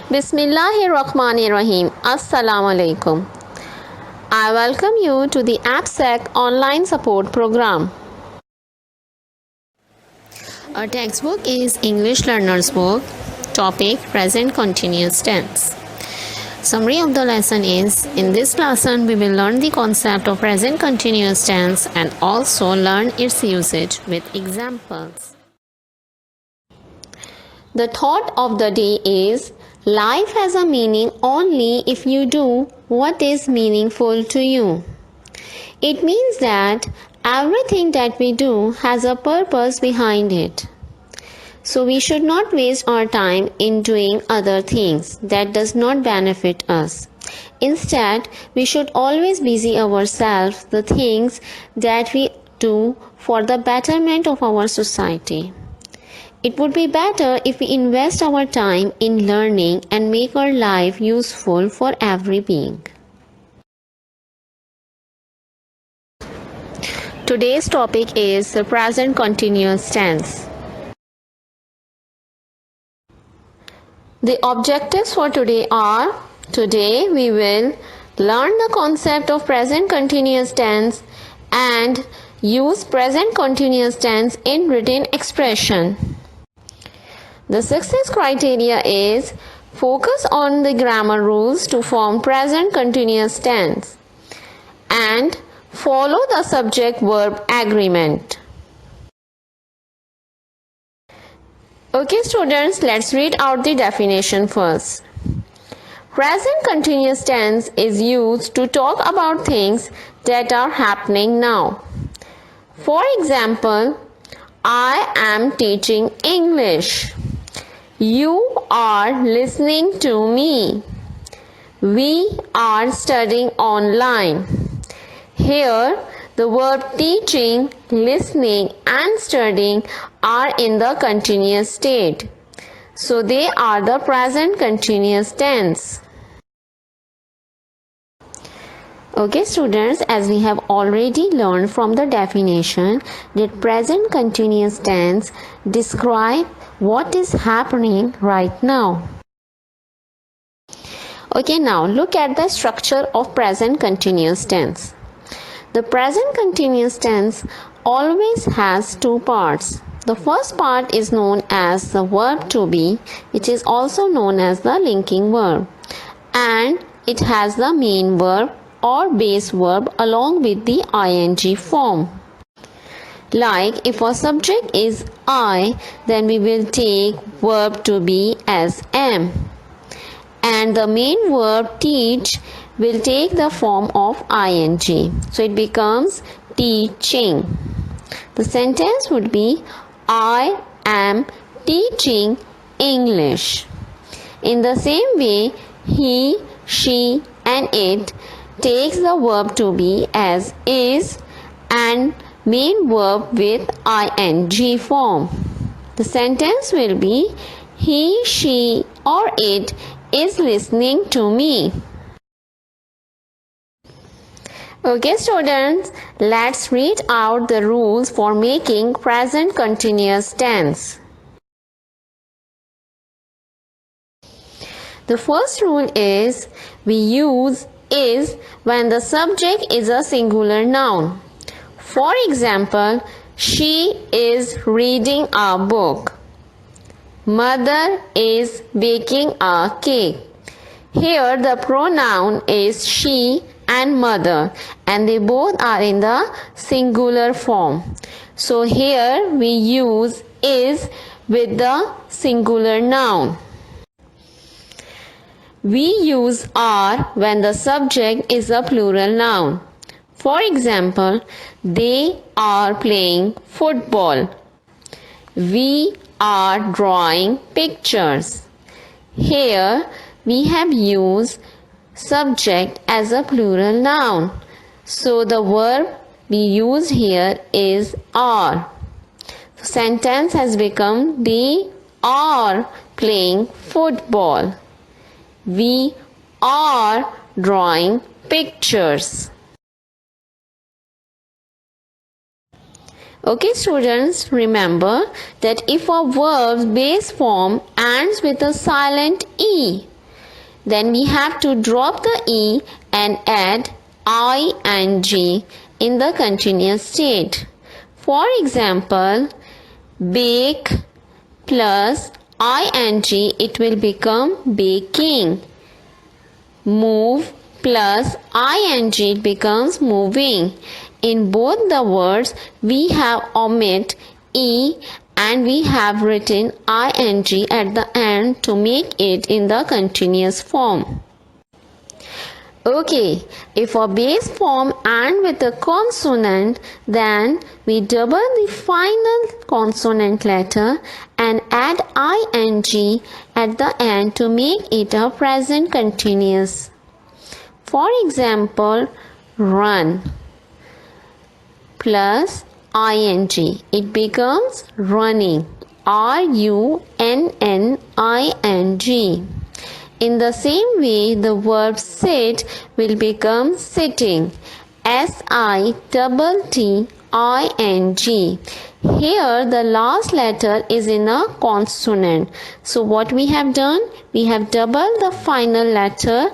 Bismillahirrahmanirrahim. Assalamu alaikum. I welcome you to the AppSec online support program. Our textbook is English Learner's Book. Topic Present Continuous Tense. Summary of the lesson is, in this lesson we will learn the concept of present continuous tense and also learn its usage with examples. The thought of the day is, life has a meaning only if you do what is meaningful to you. It means that everything that we do has a purpose behind it. So we should not waste our time in doing other things that does not benefit us. Instead, we should always busy ourselves the things that we do for the betterment of our society. It would be better if we invest our time in learning and make our life useful for every being. Today's topic is the present continuous tense. The objectives for today are, today we will learn the concept of present continuous tense and use present continuous tense in written expression. The success criteria is, focus on the grammar rules to form present continuous tense and follow the subject-verb agreement. Okay students, let's read out the definition first. Present continuous tense is used to talk about things that are happening now. For example, I am teaching English. You are listening to me. We are studying online. Here, the verb teaching, listening and studying are in the continuous state. So they are the present continuous tense. Okay students, as we have already learned from the definition that present continuous tense describe what is happening right now. Okay, now look at the structure of present continuous tense. The present continuous tense always has two parts. The first part is known as the verb to be, which is also known as the linking verb, and it has the main verb or base verb along with the ing form. Like if our subject is I, then we will take verb to be as am, and the main verb teach will take the form of ing. So it becomes teaching. The sentence would be, I am teaching English. In the same way, he, she and it takes the verb to be as is and main verb with ing form. The sentence will be, he, she or it is listening to me. Okay students, let's read out the rules for making present continuous tense. The first rule is, we use is when the subject is a singular noun. For example, she is reading a book. Mother is baking a cake. Here the pronoun is she and mother, and they both are in the singular form. So here we use is with the singular noun. We use are when the subject is a plural noun. For example, they are playing football. We are drawing pictures. Here we have used subject as a plural noun. So the verb we use here is are. The sentence has become, they are playing football. We are drawing pictures. Okay students, remember that if a verb's base form ends with a silent E, then we have to drop the E and add ing in the continuous state. For example, bake plus ing, it will become baking. Move plus ing, it becomes moving. In both the words, we have omit E and we have written ing at the end to make it in the continuous form. Okay, if a base form and with a consonant, then we double the final consonant letter and add ing at the end to make it a present continuous. For example, run plus ing, it becomes running. running. In the same way, the verb sit will become sitting. sitting. Here the last letter is in a consonant. So what we have done? We have doubled the final letter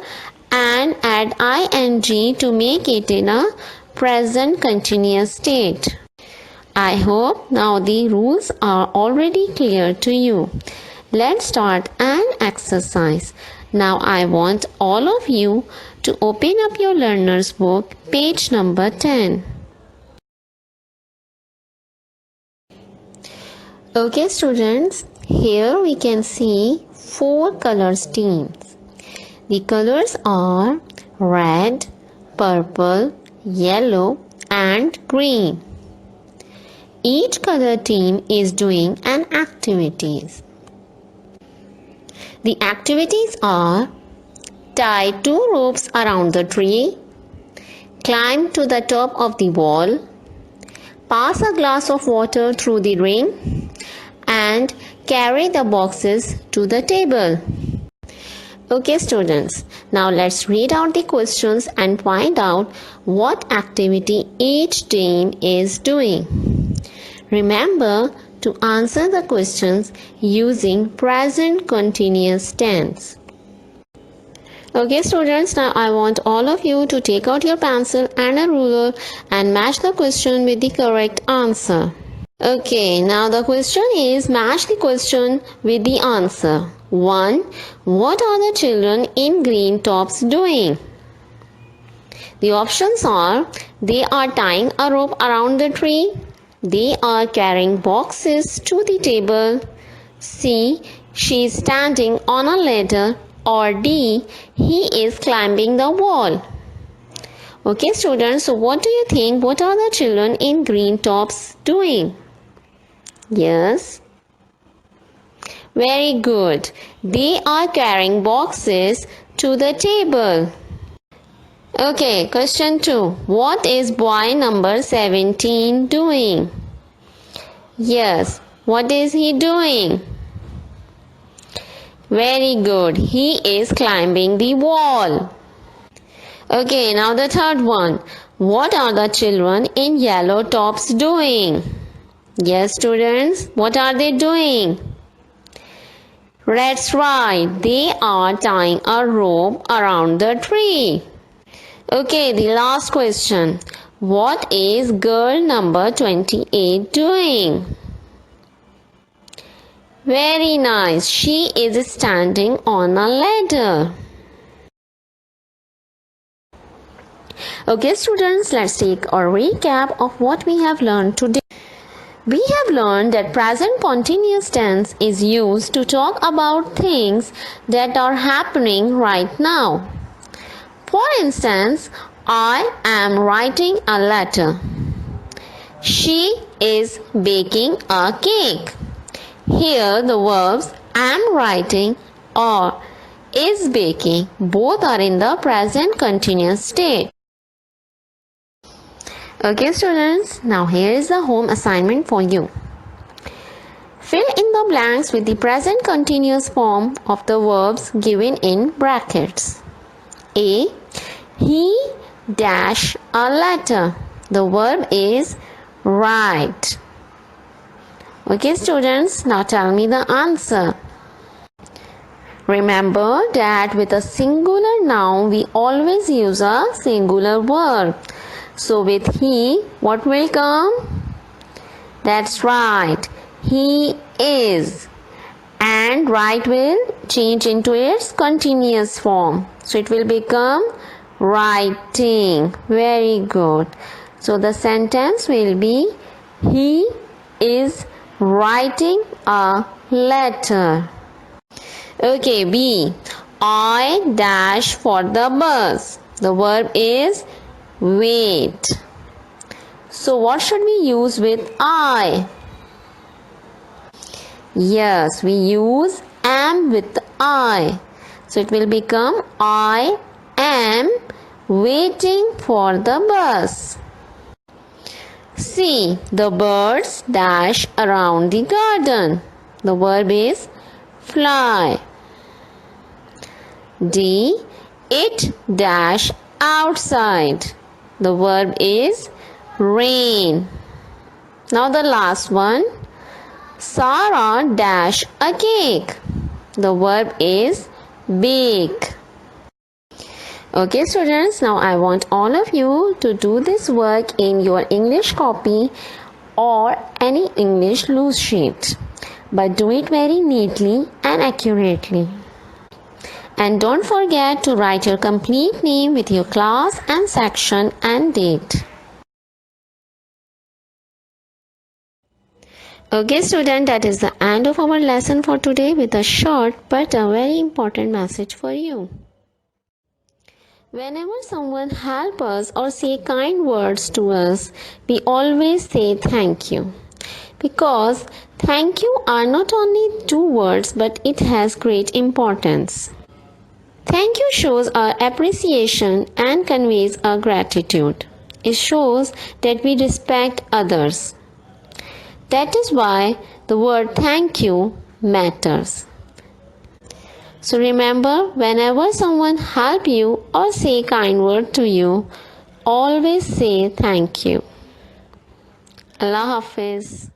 and add ing to make it in a present continuous state. I hope now the rules are already clear to you. Let's start an exercise. Now I want all of you to open up your learner's book, page number 10. Okay students, here we can see 4 color schemes. The colors are red, purple, yellow and green. Each color team is doing an activities. The activities are tie 2 ropes around the tree, climb to the top of the wall, pass a glass of water through the ring, and carry the boxes to the table. Okay students, now let's read out the questions and find out what activity each team is doing. Remember to answer the questions using present continuous tense. Okay students, now I want all of you to take out your pencil and a ruler and match the question with the correct answer. Okay, now the question is match the question with the answer. 1. What are the children in green tops doing? The options are they are tying a rope around the tree, they are carrying boxes to the table, C. She is standing on a ladder, or D. He is climbing the wall. Okay students, so what do you think? What are the children in green tops doing? Yes. Very good. They are carrying boxes to the table. Okay, question 2. What is boy number 17 doing? Yes, what is he doing? Very good. He is climbing the wall. Okay, now the third one. What are the children in yellow tops doing? Yes, students, what are they doing? That's right, they are tying a rope around the tree. Okay, the last question. What is girl number 28 doing? Very nice, she is standing on a ladder. Okay students, let's take a recap of what we have learned today. We have learned that present continuous tense is used to talk about things that are happening right now. For instance, I am writing a letter. She is baking a cake. Here the verbs am writing or is baking both are in the present continuous state. Okay students, now here is the home assignment for you. Fill in the blanks with the present continuous form of the verbs given in brackets. A. He dash a letter. The verb is write. Okay students, now tell me the answer. Remember that with a singular noun, we always use a singular verb. So with he, what will come? That's right. He is. And right will change into its continuous form. So it will become writing. Very good. So the sentence will be, he is writing a letter. Okay, B. I dash for the bus. The verb is wait. So what should we use with I? Yes, we use am with I. So it will become I am waiting for the bus. C. The birds dash around the garden. The verb is fly. D. It dash outside. The verb is rain. Now the last one. Sarah dash a cake. The verb is bake. Okay students, now I want all of you to do this work in your English copy or any English loose sheet. But do it very neatly and accurately. And don't forget to write your complete name with your class and section and date. Okay student, that is the end of our lesson for today with a short but a very important message for you. Whenever someone helps us or say kind words to us, we always say thank you. Because thank you are not only two words but it has great importance. Thank you shows our appreciation and conveys our gratitude. It shows that we respect others. That is why the word thank you matters. So remember, whenever someone help you or say kind word to you, always say thank you. Allah Hafiz.